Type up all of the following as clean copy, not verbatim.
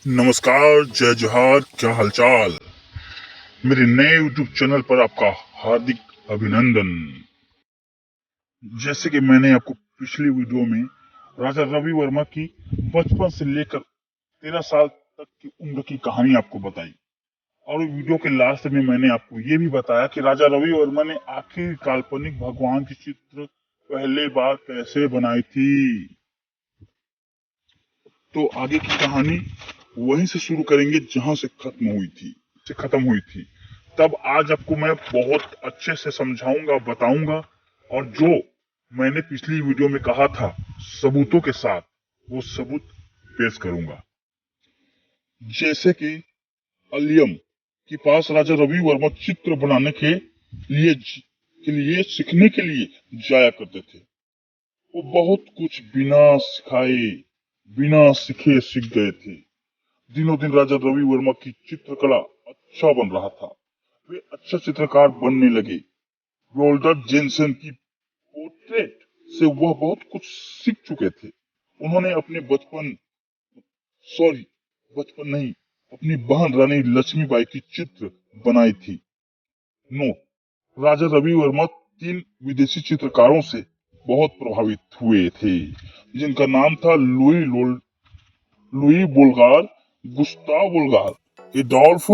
नमस्कार, जय जोहार, क्या हालचाल। मेरे नए यूट्यूब चैनल पर आपका हार्दिक अभिनंदन। जैसे कि मैंने आपको पिछली वीडियो में राजा रवि वर्मा की बचपन से लेकर 13 साल तक की उम्र की कहानी आपको बताई, और वीडियो के लास्ट में मैंने आपको ये भी बताया कि राजा रवि वर्मा ने आखिर काल्पनिक भगवान की चित्र पहले बार कैसे बनाई थी। तो आगे की कहानी वहीं से शुरू करेंगे जहां से खत्म हुई थी। तब आज आपको मैं बहुत अच्छे से समझाऊंगा, बताऊंगा, और जो मैंने पिछली वीडियो में कहा था सबूतों के साथ वो सबूत पेश करूंगा। जैसे कि अलियम के पास राजा रवि वर्मा चित्र बनाने के लिए सीखने के लिए जाया करते थे। वो बहुत कुछ बिना सिखाए बिना सीखे सीख गए थे। दिनों दिन राजा रवि वर्मा की चित्रकला अच्छा बन रहा था। वे अच्छा चित्रकार बनने लगे। रोल्डर जेनसन की पोर्ट्रेट से वह बहुत कुछ सीख चुके थे। उन्होंने बचपन नहीं, अपनी बहन रानी लक्ष्मीबाई की चित्र बनाई थी। नोट: राजा रवि वर्मा 3 विदेशी चित्रकारों से बहुत प्रभावित हुए थे, जिनका नाम था Louis बोल्गार, Gustav बोल्गार, Adolf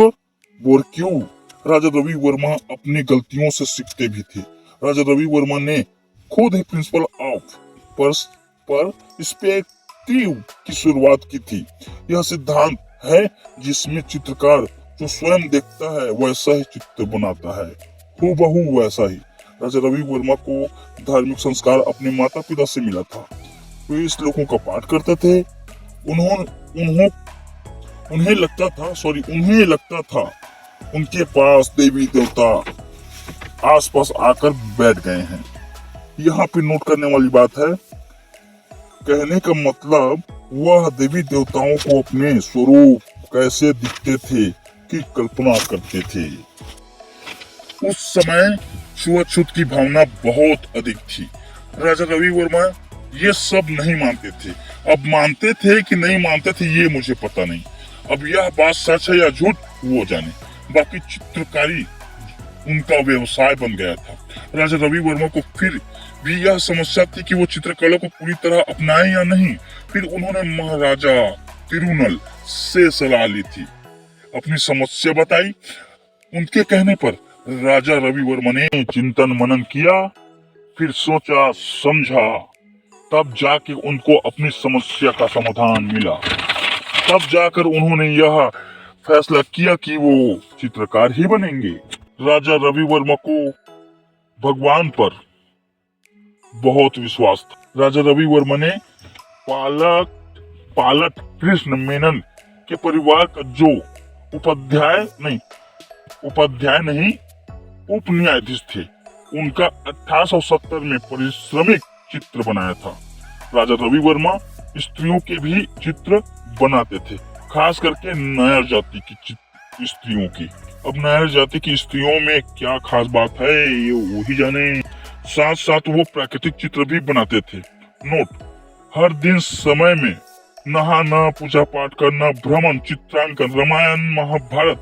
बोरक्यू। Raja Ravi Varma अपनी गलतियों से सीखते भी थे। राजा रवि वर्मा ने खुद ही प्रिंसिपल ऑफ पर्सपेक्टिव की शुरुआत की थी। यह सिद्धांत है जिसमें चित्रकार जो स्वयं देखता है वैसा ही चित्र बनाता है, हूबहू वैसा ही। राजा रवि वर्मा को धार्मिक संस्कार अपने माता पिता से मिला था। वे श्लोकों का पाठ करते थे। उन्हें लगता था उनके पास देवी देवता आसपास आकर बैठ गए हैं। यहाँ पे नोट करने वाली बात है, कहने का मतलब वह देवी देवताओं को अपने स्वरूप कैसे दिखते थे की कल्पना करते थे। उस समय छुआछूत की भावना बहुत अधिक थी। राजा रवि वर्मा ये सब नहीं मानते थे। अब मानते थे कि नहीं मानते थे ये मुझे पता नहीं। अब यह बात सच है या झूठ वो जाने। बाकी चित्रकारी उनका व्यवसाय बन गया था। राजा रवि वर्मा को फिर भी यह समस्या थी कि वो चित्रकला को पूरी तरह अपनाए या नहीं। फिर उन्होंने महाराजा तिरुनल से सलाह ली थी, अपनी समस्या बताई। उनके कहने पर राजा रवि वर्मा ने चिंतन मनन किया, फिर सोचा समझा, तब जाके उनको अपनी समस्या का समाधान मिला। तब जाकर उन्होंने यह फैसला किया कि वो चित्रकार ही बनेंगे। राजा रवि वर्मा को भगवान पर बहुत विश्वास था। राजा रवि वर्मा ने पालक कृष्ण मेनन के परिवार का जो उप न्यायाधीश थे, उनका 1870 में परिश्रमिक चित्र बनाया था। राजा रवि वर्मा स्त्रियों के भी चित्र बनाते थे, खास करके नायर जाति की स्त्रियों की। अब नायर जाति की स्त्रियों में क्या खास बात है ये वही जाने। साथ साथ वो प्राकृतिक चित्र भी बनाते थे। नोट: हर दिन समय में नहाना, पूजा पाठ करना, भ्रमण, चित्रांकन, रामायण, महाभारत,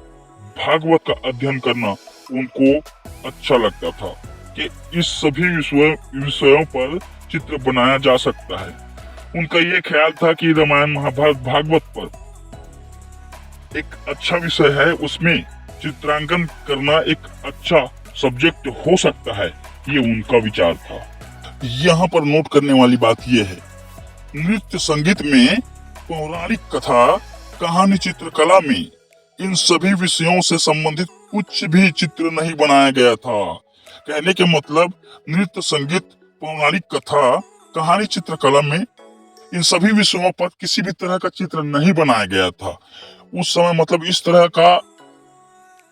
भागवत का अध्ययन करना उनको अच्छा लगता था कि इस सभी विषयों पर चित्र बनाया जा सकता है। उनका ये ख्याल था कि रामायण, महाभारत, भागवत पर एक अच्छा विषय है, उसमें चित्रांकन करना एक अच्छा सब्जेक्ट हो सकता है, ये उनका विचार था। यहाँ पर नोट करने वाली बात यह है, नृत्य संगीत में, पौराणिक कथा, कहानी, चित्रकला में इन सभी विषयों से संबंधित कुछ भी चित्र नहीं बनाया गया था। कहने के मतलब नृत्य संगीत, पौराणिक कथा, कहानी, चित्रकला में इन सभी विषयों पर किसी भी तरह का चित्र नहीं बनाया गया था। उस समय मतलब इस तरह का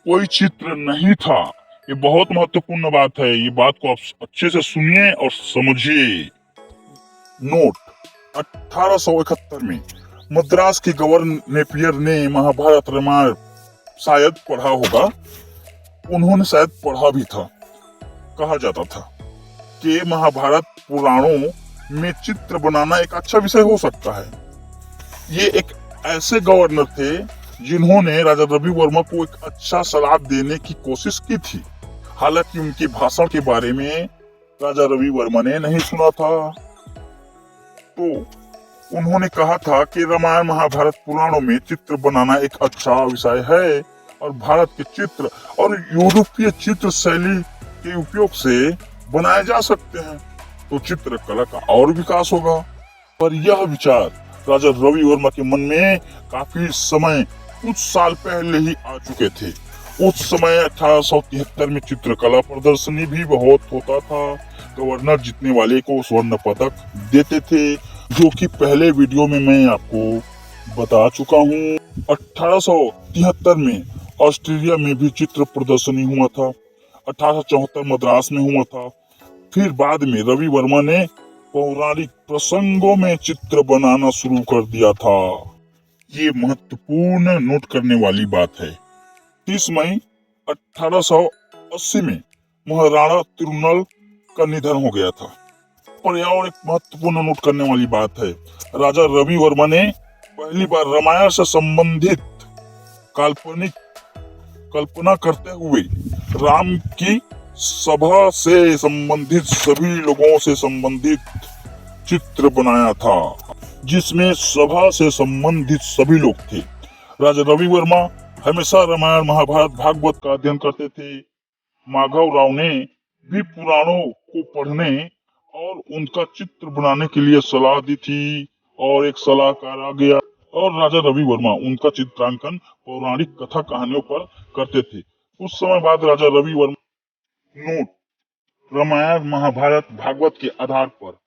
कोई चित्र नहीं था। ये बहुत महत्वपूर्ण बात है, ये बात को आप अच्छे से सुनिए और समझिए। नोट: 1871 में मद्रास के गवर्नर नेपियर ने महाभारत, रामायण शायद पढ़ा होगा, उन्होंने शायद पढ़ा भी था। कहा जाता था कि महाभारत पुराणों में चित्र बनाना एक अच्छा विषय हो सकता है। ये एक ऐसे गवर्नर थे जिन्होंने राजा रवि वर्मा को एक अच्छा सलाह देने की कोशिश की थी। हालांकि उनके भाषण के बारे में राजा रवि वर्मा ने नहीं सुना था। तो उन्होंने कहा था कि रामायण महाभारत पुराणों में चित्र बनाना एक अच्छा विषय है और भारत के चित्र और यूरोपीय चित्र शैली के उपयोग से बनाए जा सकते हैं, तो चित्रकला का और विकास होगा। पर यह विचार राजा रवि वर्मा के मन में काफी समय, कुछ साल पहले ही आ चुके थे। उस समय 1873 में चित्रकला प्रदर्शनी भी बहुत होता था। गवर्नर जीतने वाले को स्वर्ण पदक देते थे, जो कि पहले वीडियो में मैं आपको बता चुका हूँ। 1873 में ऑस्ट्रेलिया में भी चित्र प्रदर्शनी हुआ था। 1874 मद्रास में हुआ था। फिर बाद में रवि वर्मा ने पौराणिक प्रसंगों में चित्र बनाना शुरू कर दिया था। ये महत्वपूर्ण नोट करने वाली बात है। 30 मई 1880 में महाराणा तिरुनल का निधन हो गया था। पर यह एक महत्वपूर्ण नोट करने वाली बात है। राजा रवि वर्मा ने पहली बार रामायण से संबंधित काल्पनिक कल्पना करते हुए राम की सभा से संबंधित सभी लोगों से संबंधित चित्र बनाया था, जिसमें सभा से संबंधित सभी लोग थे। राजा रवि वर्मा हमेशा रामायण महाभारत भागवत का अध्ययन करते थे। माधव राव ने भी पुराणों को पढ़ने और उनका चित्र बनाने के लिए सलाह दी थी, और एक सलाहकार आ गया और राजा रवि वर्मा उनका चित्रांकन पौराणिक कथा कहानियों पर करते थे। कुछ समय बाद राजा रवि वर्मा नोट रामायण महाभारत भागवत के आधार पर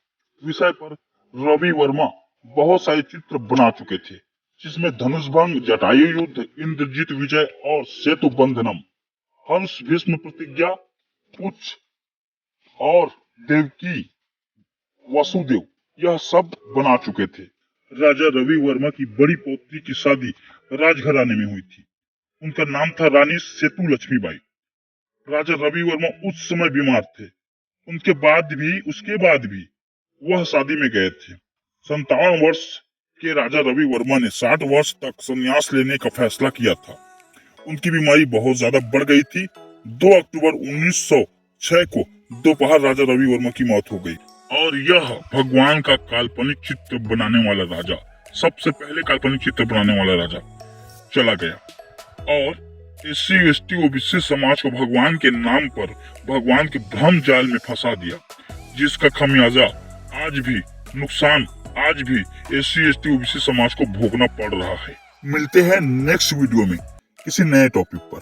विषय पर रवि वर्मा बहुत सारे चित्र बना चुके थे, जिसमें धनुष भंग, जटायु युद्ध, इंद्रजीत विजय और सेतु बंधनम, हंस भीष्म प्रतिज्ञा, पुच्छ और देवकी वसुदेव, यह सब बना चुके थे। राजा रवि वर्मा की बड़ी पौत्री की शादी राजघराने में हुई थी। उनका नाम था रानी सेतु लक्ष्मीबाई। राजा रवि वर्मा उस समय बीमार थे। उसके बाद भी वह शादी में गए थे। 57 वर्ष के राजा रवि वर्मा ने 60 वर्ष तक संन्यास लेने का फैसला किया था। उनकी बीमारी बहुत ज्यादा बढ़ गई थी। 2 अक्टूबर 1906 को दोपहर राजा रवि वर्मा की मौत हो गई। और यह भगवान का काल्पनिक चित्र बनाने वाला राजा, सबसे पहले काल्पनिक चित्र बनाने वाला राजा चला गया और SC ST OBC समाज को भगवान के नाम पर भगवान के भ्रम जाल में फंसा दिया, जिसका खमियाजा नुकसान आज भी SC ST OBC समाज को भोगना पड़ रहा है। मिलते हैं नेक्स्ट वीडियो में किसी नए टॉपिक पर।